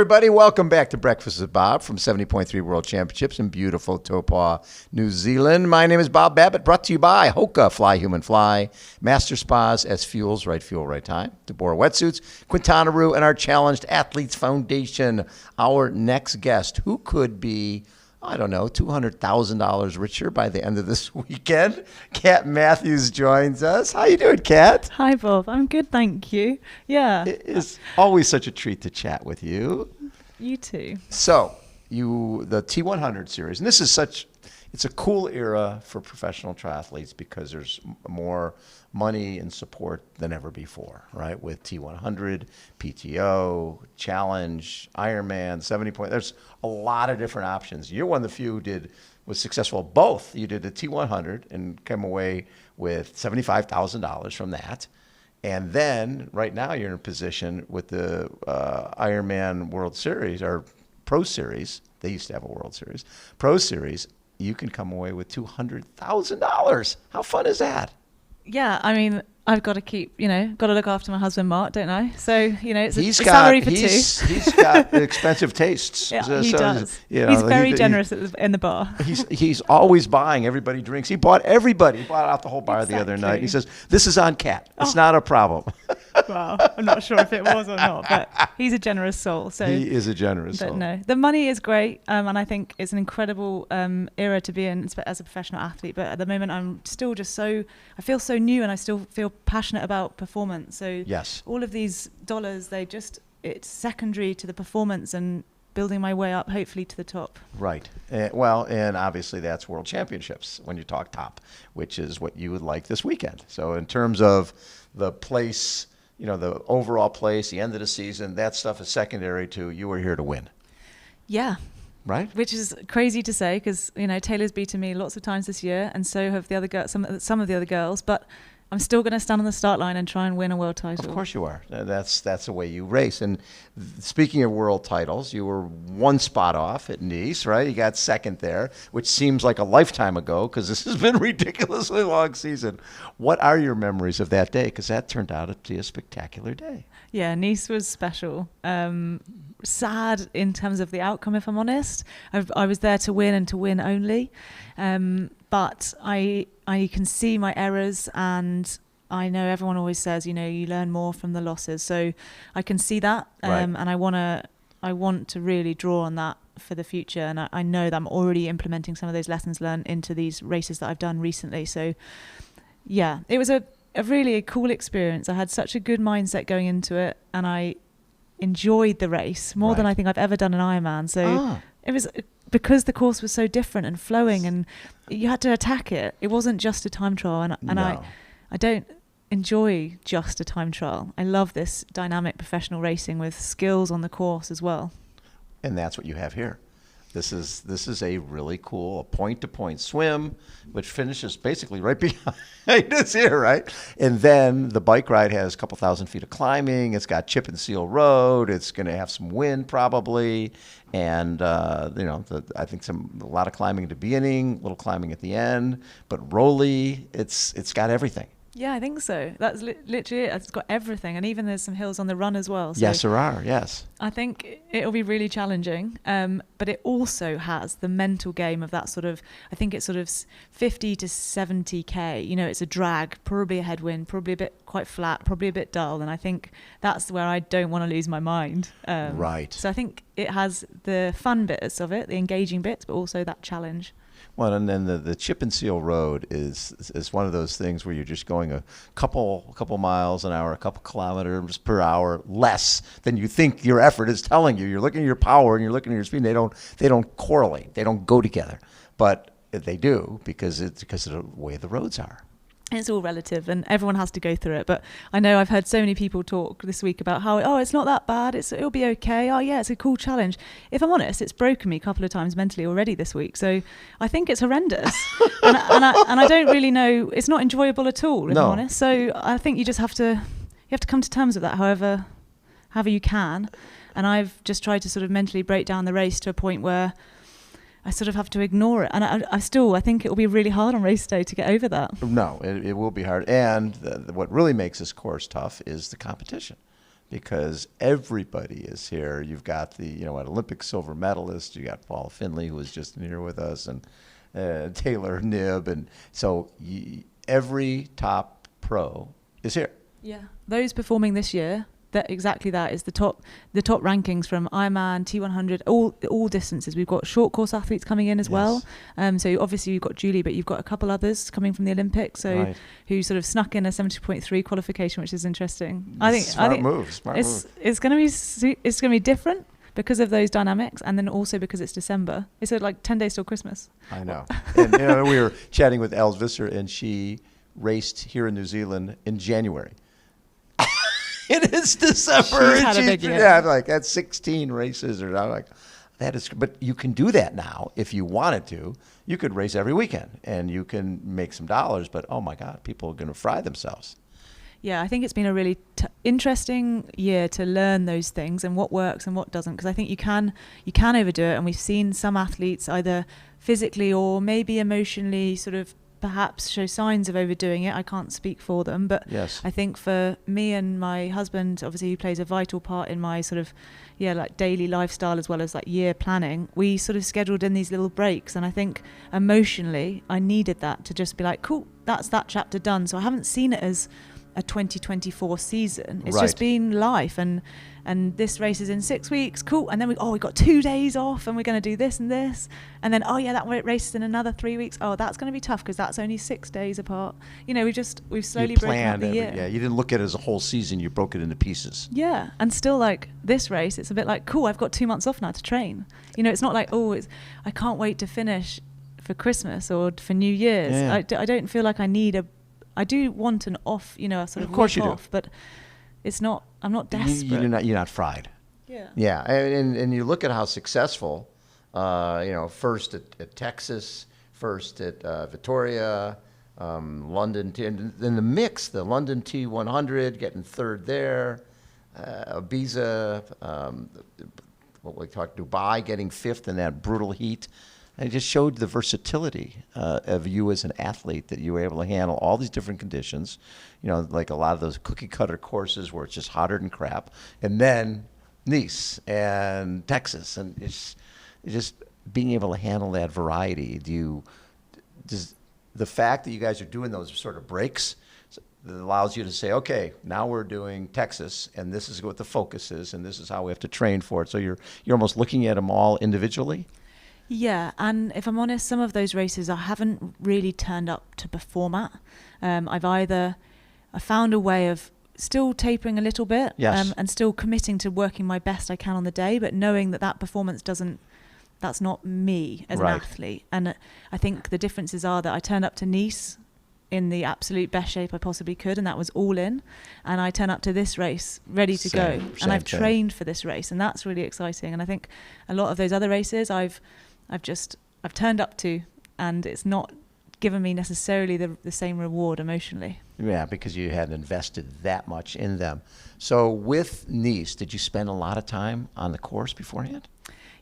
everybody. Welcome back to Breakfast with Bob from 70.3 World Championships in beautiful Taupo, New Zealand. My name is Bob Babbitt, brought to you by HOKA, Fly Human Fly, Master Spas, SFuels, Right Fuel, Right Time, Deboer Wetsuits, Quintana, and our Challenged Athletes Foundation. Our next guest, who could be, I don't know, $200,000 richer by the end of this weekend. Kat Matthews joins us. How you doing, Kat? Hi, Bob. I'm good, thank you. Yeah. It is always such a treat to chat with you. You too. So, the T100 series, and this is it's a cool era for professional triathletes because there's more money and support than ever before, right? With T100, PTO, Challenge, Ironman, 70 point. There's a lot of different options. You're one of the few who was successful at both. You did the T100 and came away with $75,000 from that. And then right now you're in a position with the Ironman World Series or Pro Series. They used to have a World Series. Pro Series, you can come away with $200,000. How fun is that? Yeah, I mean, I've got to got to look after my husband, Mark, don't I? So, it's a salary for two. He's got expensive tastes. Yeah, he does. He's very generous in the bar. He's always buying. Everybody drinks. He bought out the whole bar the other night. He says, this is on Kat. It's not a problem. Well, I'm not sure if it was or not, but he's a generous soul. So he is a generous soul. But no, the money is great, and I think it's an incredible era to be in as a professional athlete. But at the moment, I'm still I feel so new, and I still feel passionate about performance. So yes, all of these dollars, it's secondary to the performance and building my way up, hopefully to the top. Right. And obviously that's World Championships when you talk top, which is what you would like this weekend. So in terms of the place, the overall place, the end of the season, that stuff is secondary to you are here to win. Yeah. Right. Which is crazy to say because, Taylor's beaten me lots of times this year and so have the other girls, some of the other girls, but I'm still going to stand on the start line and try and win a world title. Of course you are. That's the way you race. And speaking of world titles, you were one spot off at Nice, right? You got second there, which seems like a lifetime ago because this has been a ridiculously long season. What are your memories of that day? Because that turned out to be a spectacular day. Yeah, Nice was special. Sad in terms of the outcome, if I'm honest. I was there to win and to win only. But I can see my errors, and I know everyone always says, you learn more from the losses. So I can see that, right. And I want to really draw on that for the future. And I know that I'm already implementing some of those lessons learned into these races that I've done recently. So yeah, it was a really cool experience. I had such a good mindset going into it, and I enjoyed the race more than I think I've ever done an Ironman. So it was because the course was so different and flowing, and you had to attack it. It wasn't just a time trial, and no. I don't enjoy just a time trial. I love this dynamic professional racing with skills on the course as well. And that's what you have here. This is a really cool point-to-point swim, which finishes basically right behind us here, right? And then the bike ride has a couple thousand feet of climbing. It's got chip and seal road. It's going to have some wind probably, and I think a lot of climbing at the beginning, a little climbing at the end. But rolly, it's got everything. Yeah, I think so. That's literally it. It's got everything. And even there's some hills on the run as well. So yes, there are. Yes. I think it'll be really challenging. But it also has the mental game of that I think it's 50 to 70K. It's a drag, probably a headwind, probably a bit quite flat, probably a bit dull. And I think that's where I don't want to lose my mind. Right. So I think it has the fun bits of it, the engaging bits, but also that challenge. Well, and then the chip and seal road is one of those things where you're just going a couple miles an hour, a couple kilometers per hour less than you think your effort is telling you. You're looking at your power and you're looking at your speed. And they don't correlate. They don't go together, but they do because of the way the roads are. It's all relative, and everyone has to go through it. But I know I've heard so many people talk this week about how, it's not that bad. It'll be okay. Oh, yeah, it's a cool challenge. If I'm honest, it's broken me a couple of times mentally already this week. So I think it's horrendous. and I don't really know. It's not enjoyable at all, if I'm honest. So I think you just have to come to terms with that however you can. And I've just tried to mentally break down the race to a point where I have to ignore it. And I think it will be really hard on race day to get over that. No, it will be hard. And what really makes this course tough is the competition. because everybody is here. You've got the, an Olympic silver medalist. You got Paul Finley, who was just in here with us, and Taylor Knibb. And so every top pro is here. Yeah. Those performing this year, that is the top rankings from Ironman, T100, all distances. We've got short course athletes coming in as well. So obviously you've got Julie, but you've got a couple others coming from the Olympics. So who sort of snuck in a 70.3 qualification, which is interesting. I think Smart move. It's going to be different because of those dynamics, and then also because it's December. It's like 10 days till Christmas. I know. And we were chatting with Els Visser, and she raced here in New Zealand in January. It is December. She's had a big year. Yeah, like that's 16 races, or I'm like, that is. But you can do that now if you wanted to. You could race every weekend, and you can make some dollars. But oh my God, people are going to fry themselves. Yeah, I think it's been a really interesting year to learn those things and what works and what doesn't. Because I think you can overdo it, and we've seen some athletes either physically or maybe emotionally sort of perhaps show signs of overdoing it. I can't speak for them, but yes. I think for me and my husband, obviously he plays a vital part in my sort of like daily lifestyle as well as like year planning. We sort of scheduled in these little breaks, and I think emotionally I needed that to just be like, cool, that's that chapter done. So I haven't seen it as a 2024 season. It's just been life, and this race is in 6 weeks, cool, and then we got 2 days off, and we're going to do this and this, and then that race is in another 3 weeks. That's going to be tough because that's only 6 days apart. We've slowly broken up the year. Yeah, you didn't look at it as a whole season. You broke it into pieces. Yeah, and still like this race, it's a bit like, cool, I've got 2 months off now to train. It's not like, I can't wait to finish for Christmas or for New Year's. Yeah. I don't feel like I do want an off, a sort of course you off, but it's not. I'm not desperate. You're not fried. Yeah. Yeah, and you look at how successful, first at Texas, first at Victoria, London, and then the mix, the London T100, getting third there, Ibiza, what we talked, Dubai, getting fifth in that brutal heat. And it just showed the versatility of you as an athlete, that you were able to handle all these different conditions, like a lot of those cookie cutter courses where it's just hotter than crap. And then Nice and Texas, and it's just being able to handle that variety. Does the fact that you guys are doing those sort of breaks, that allows you to say, okay, now we're doing Texas, and this is what the focus is, and this is how we have to train for it. So you're almost looking at them all individually? Yeah, and if I'm honest, some of those races I haven't really turned up to perform at. I found a way of still tapering a little bit, yes, and still committing to working my best I can on the day, but knowing that performance that's not me as an athlete. And I think the differences are that I turned up to Nice in the absolute best shape I possibly could, and that was all in. And I turn up to this race ready to go, and I've trained for this race, and that's really exciting. And I think a lot of those other races I've turned up to, and it's not given me necessarily the same reward emotionally. Yeah, because you hadn't invested that much in them. So with Nice, did you spend a lot of time on the course beforehand?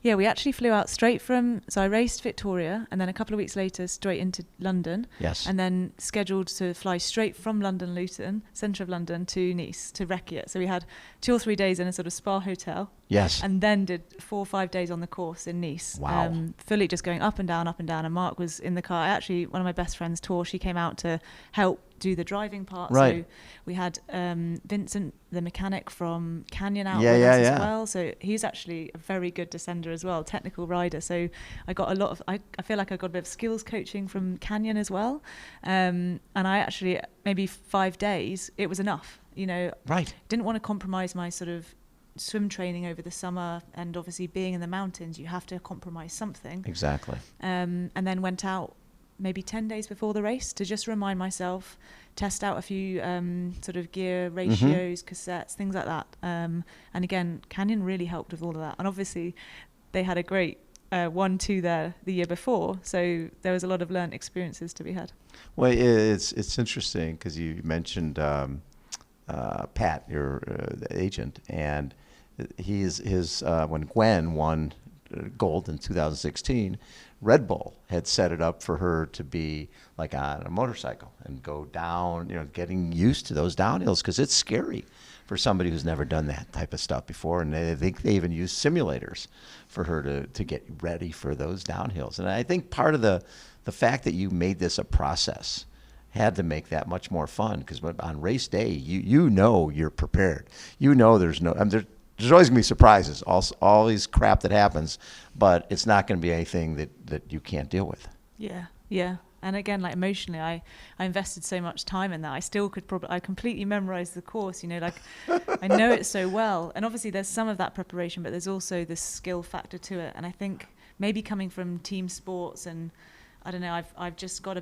Yeah, we actually flew out so I raced Victoria, and then a couple of weeks later straight into London. Yes. And then scheduled to fly straight from London Luton, centre of London, to Nice, to Reykjavik. So we had 2 or 3 days in a sort of spa hotel. Yes. And then did 4 or 5 days on the course in Nice. Wow. Fully just going up and down, and Mark was in the car. One of my best friends, Tor, she came out to help do the driving part. Right. So we had Vincent, the mechanic from Canyon, out with us as well. So he's actually a very good descender as well, technical rider. So I got a lot of, I feel like I got a bit of skills coaching from Canyon as well. And I actually, maybe 5 days, it was enough, Right. Didn't want to compromise my sort of swim training over the summer, and obviously being in the mountains, you have to compromise something. Exactly. And then went out maybe 10 days before the race to just remind myself, test out a few sort of gear ratios, cassettes, things like that. And again, Canyon really helped with all of that. And obviously they had a great 1-2 there the year before. So there was a lot of learned experiences to be had. Well, it's interesting because you mentioned Pat, your agent, and his when Gwen won gold in 2016, Red Bull had set it up for her to be like on a motorcycle and go down, getting used to those downhills, because it's scary for somebody who's never done that type of stuff before. And I think they even use simulators for her to get ready for those downhills. And I think part of the fact that you made this a process had to make that much more fun, because on race day, you're prepared. There's no, there's always going to be surprises, all these crap that happens, but it's not going to be anything that you can't deal with. Yeah. And again, like emotionally, I invested so much time in that. I still could I completely memorized the course, like I know it so well. And obviously there's some of that preparation, but there's also the skill factor to it. And I think maybe coming from team sports, and I don't know, I've just got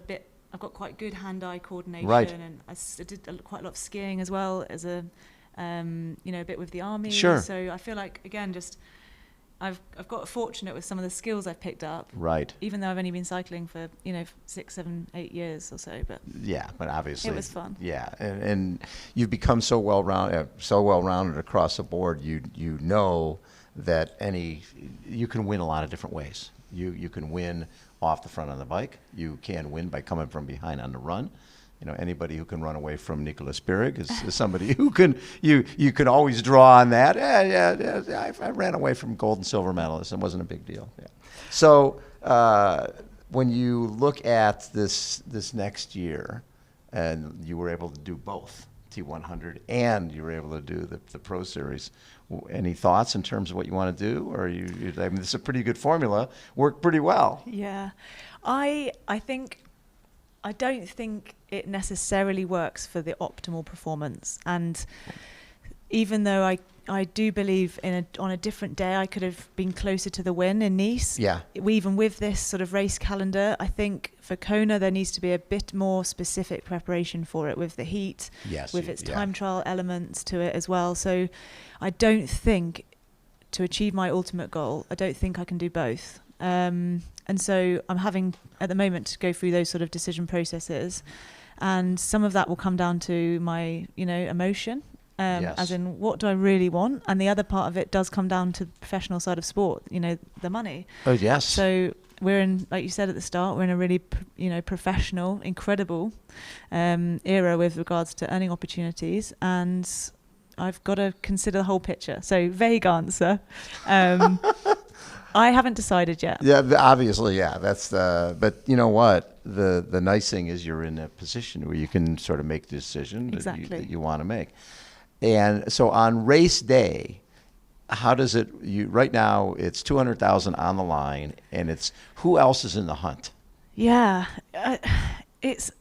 I've got quite good hand-eye coordination, right. And I did quite a lot of skiing as well as a bit with the army. Sure. So I feel like, again, just I've got fortunate with some of the skills I've picked up. Right. Even though I've only been cycling for 6, 7, 8 years or so, but yeah, but obviously it was fun. Yeah, and you've become so well-rounded across the board. You know that you can win a lot of different ways. You can win off the front on the bike. You can win by coming from behind on the run. Anybody who can run away from Nicolas Spirig is somebody who you can always draw on that. I ran away from gold and silver medalists. It wasn't a big deal. Yeah. So when you look at this next year, and you were able to do both T100 and you were able to do the Pro Series, any thoughts in terms of what you want to do? Or this is a pretty good formula, worked pretty well. Yeah, I don't think it necessarily works for the optimal performance. And even though I do believe on a different day I could have been closer to the win in Nice. Yeah. Even with this sort of race calendar, I think for Kona there needs to be a bit more specific preparation for it, with the heat, with its time trial elements to it as well. So I don't think, to achieve my ultimate goal, I don't think I can do both. And so I'm having at the moment to go through those sort of decision processes, and some of that will come down to my emotion, as in what do I really want, and the other part of it does come down to the professional side of sport, the money. Oh yes. So we're in, like you said at the start, we're in a really professional, incredible era with regards to earning opportunities, and I've got to consider the whole picture. So vague answer. I haven't decided yet. Yeah, obviously, yeah. But you know what? The nice thing is you're in a position where you can sort of make the decision that you want to make. And so on race day, how does it? Right now it's 200,000 on the line, and it's who else is in the hunt? Yeah, it's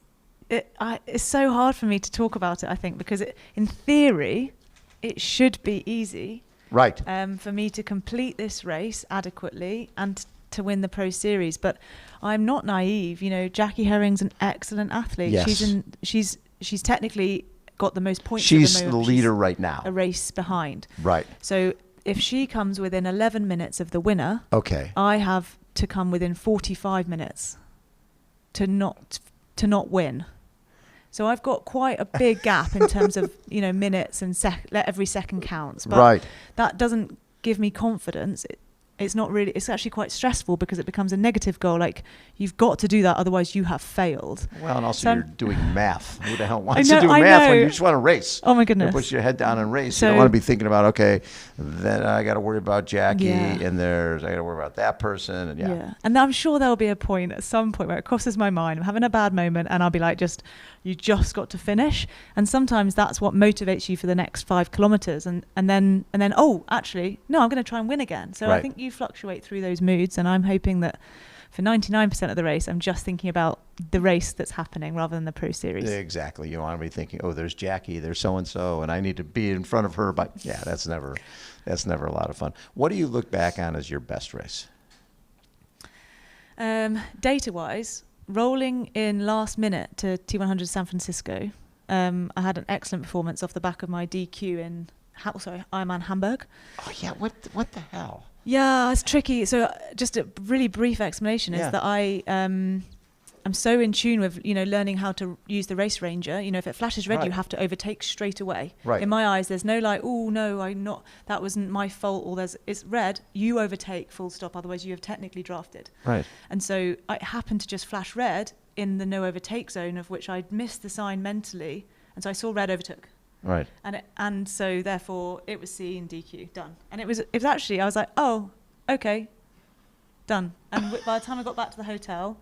so hard for me to talk about it. I think because in theory, it should be easy. Right. For me to complete this race adequately and to win the Pro Series, but I'm not naive. Jackie Herring's an excellent athlete. Yes. She's technically got the most points. She's at the moment. The leader right now. A race behind. Right. So if she comes within 11 minutes of the winner, okay, I have to come within 45 minutes to not win. So I've got quite a big gap in terms of minutes and every second counts. But right. That doesn't give me confidence. It's not really. It's actually quite stressful because it becomes a negative goal. Like, you've got to do that, otherwise you have failed. Well, and also you're doing math. Who the hell wants to do math when you just want to race? Oh my goodness! You put your head down and race. You don't want to be thinking about, okay, then I got to worry about Jackie, and I got to worry about that person, and yeah. And I'm sure there'll be a point at some point where it crosses my mind. I'm having a bad moment, and I'll be like, you just got to finish. And sometimes that's what motivates you for the next 5 kilometers, and then oh, actually no, I'm going to try and win again. So I think you fluctuate through those moods, and I'm hoping that for 99% of the race I'm just thinking about the race that's happening rather than the Pro Series. Exactly. You don't want to be thinking, oh, there's Jackie, there's so and so, and I need to be in front of her. But yeah, that's never a lot of fun. What do you look back on as your best race? Data wise, rolling in last minute to T100 San Francisco, I had an excellent performance off the back of my DQ in Ironman Hamburg. Oh yeah, what the hell? Yeah, it's tricky. So just a really brief explanation is that I I'm so in tune with, learning how to use the race ranger. If it flashes red, Right. you have to overtake straight away. Right. In my eyes, there's no like, oh no, that wasn't my fault, or it's red, you overtake, full stop, otherwise you have technically drafted. Right. And so I happened to just flash red in the no overtake zone, of which I'd missed the sign mentally, and so I saw red overtook. Right. And so therefore it was C and DQ, done. And it was actually, I was like, oh, okay, done. And by the time I got back to the hotel,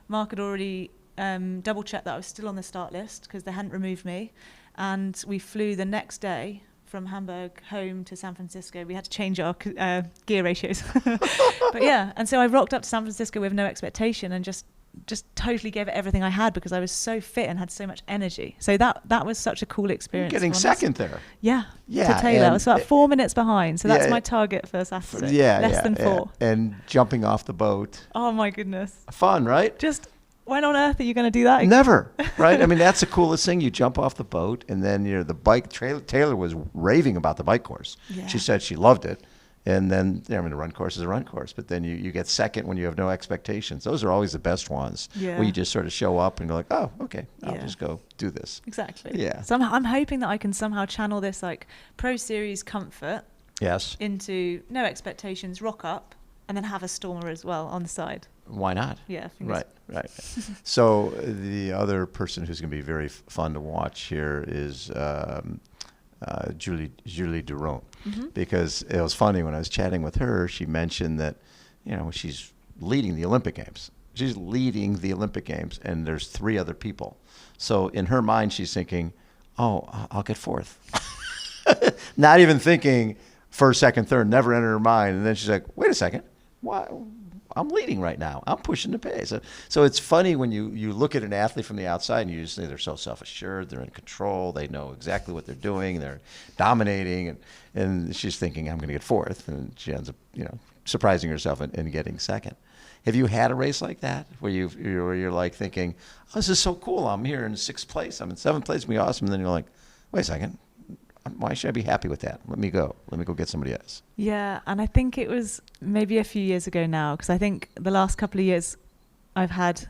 Mark had already double checked that I was still on the start list because they hadn't removed me. And we flew the next day from Hamburg home to San Francisco. We had to change our gear ratios. But yeah, and so I rocked up to San Francisco with no expectation and just totally gave it everything I had because I was so fit and had so much energy. So that was such a cool experience. You're getting second there. Yeah, Yeah, to Taylor. I and was about 4 minutes behind. So that's yeah, my target for Saturday. Yeah, Less than 4. And jumping off the boat. Oh my goodness. Fun, right? Just when on earth are you going to do that? Never, right? I mean, that's the coolest thing. You jump off the boat, and then the bike. Taylor was raving about the bike course. Yeah. She said she loved it. And then, the run course is a run course, but then you get second when you have no expectations. Those are always the best ones. Yeah. Where you just sort of show up and go like, oh, okay, I'll Yeah. just go do this. Exactly. Yeah. So I'm hoping that I can somehow channel this like Pro Series comfort Yes. into no expectations, rock up, and then have a stormer as well on the side. Why not? Yeah. fingers- Right. So the other person who's going to be very fun to watch here is Julie Duron, because it was funny when I was chatting with her. She mentioned that she's leading the Olympic Games. She's leading the Olympic Games, and there's 3 other people. So in her mind, she's thinking, "Oh, I'll get 4th." Not even thinking first, second, third. Never entered her mind. And then she's like, "Wait a second, why? I'm leading right now. I'm pushing the pace." So it's funny when you look at an athlete from the outside and you just think they're so self-assured, they're in control, they know exactly what they're doing, they're dominating, and she's thinking, I'm going to get 4th, and she ends up surprising herself and getting 2nd. Have you had a race like that where you're like thinking, oh, this is so cool, I'm here in 6th place, I'm in 7th place, it'll be awesome, and then you're like, wait a second, why should I be happy with that? Let me go get somebody else. Yeah, and I think it was maybe a few years ago now, because I think the last couple of years I've had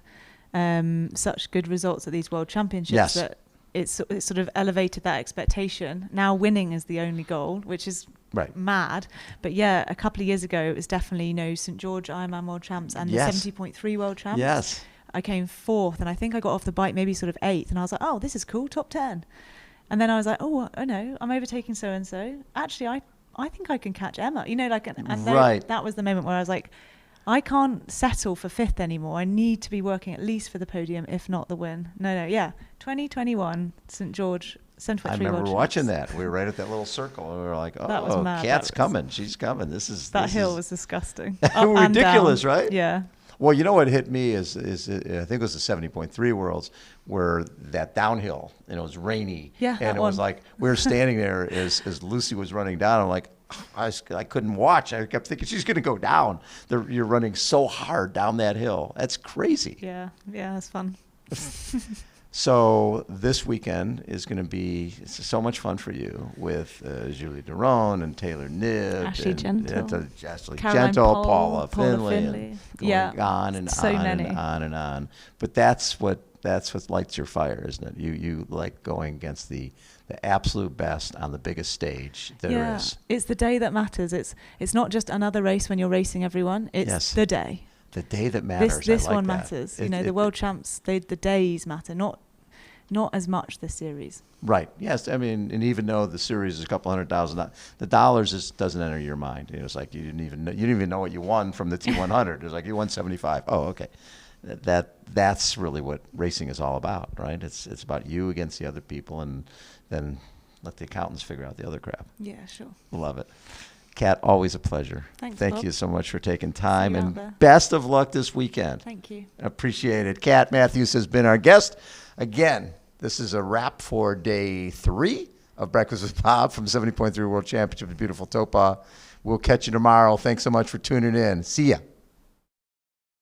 such good results at these World Championships Yes. that it's sort of elevated that expectation. Now winning is the only goal, which is Right. mad. But yeah, a couple of years ago it was definitely St. George Ironman World Champs and Yes. the 70.3 World Champs. Yes. I came 4th, and I think I got off the bike maybe sort of 8th, and I was like, oh, this is cool, top 10. And then I was like, oh no, I'm overtaking so and so. Actually, I think I can catch Emma. And Right. that was the moment where I was like, I can't settle for 5th anymore. I need to be working at least for the podium, if not the win. No, yeah. 2021 St. George, 70.3 I remember World watching Champs. that. We were right at that little circle, and we were like, That was oh, mad. Kat's That was- coming. She's coming. That hill was disgusting. Up and ridiculous, down. right? Yeah. Well, you know what hit me is I think it was the 70.3 Worlds, where that downhill, and it was rainy. Yeah, And that it was one. like, we were standing there as Lucy was running down. I'm like, I couldn't watch. I kept thinking, she's going to go down. You're running so hard down that hill. That's crazy. Yeah, that's fun. So this weekend is going to be so much fun for you with Julie Duron and Taylor Nibb. Ashley Gentle. Ashley Caroline Gentle, Pohl, Paula Paula Finley. Finley. And going Yeah, on and so on many. and on and on. But that's what lights your fire, isn't it? You like going against the absolute best on the biggest stage there is. It's the day that matters. It's not just another race when you're racing everyone. It's Yes. the day. The day that matters. This I like one that. matters. The World Champs, the days matter, not as much the series. Right. Yes. I mean, and even though the series is a couple $100,000, the dollars doesn't enter your mind. It's like you didn't even know what you won from the T100. It's like you won 75. Oh, okay. That's really what racing is all about, right? It's about you against the other people, and then let the accountants figure out the other crap. Yeah, sure. Love it. Kat, always a pleasure. Thanks, Thank Bob. you so much for taking time, See you out and there. best of luck this weekend. Thank you. Appreciate it. Kat Matthews has been our guest. Again, this is a wrap for day 3 of Breakfast with Bob from 70.3 World Championship in beautiful Taupo. We'll catch you tomorrow. Thanks so much for tuning in. See ya.